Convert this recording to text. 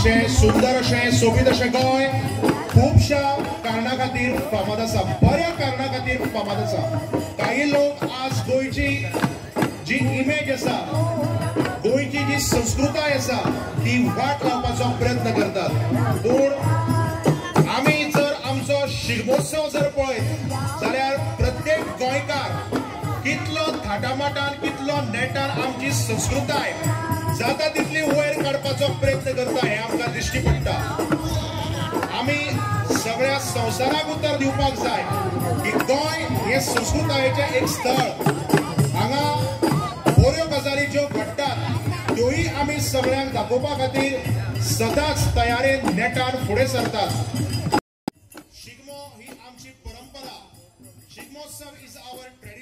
अशें सुंदर अशें सोबीत अशें गोंय खुबशा कारणा खातीर फामाद आसा, बऱ्या कारणा खातीर फामाद आसा. काही लोक आज गोंयची जी इमेज आसा, गोंयची जी संस्कृताय आसा ती वाट लावपाचो प्रयत्न करतात. पूण आमी जर आमचो शिगमोत्सव जर पळयत जाल्यार प्रत्येक गोंयकार कितलो थाटामाटान कितलो नेटान आमची संस्कृताय जाता तितली वयर काडपाचो प्रयत्न करता हे आमकां दिश्टी पडटा. आमी सगळ्या संवसाराक उतर दिवपाक जाय की गोंय हे संस्कृतायेचें एक स्थळ. हांगा बऱ्यो गजाली ज्यो घडटात त्योही आमी सगळ्यांक दाखोवपा खातीर सदांच तयारेन नेटान फुडें सरतात. शिगमो ही आमची परंपरा. Shigmotsav is our tradition.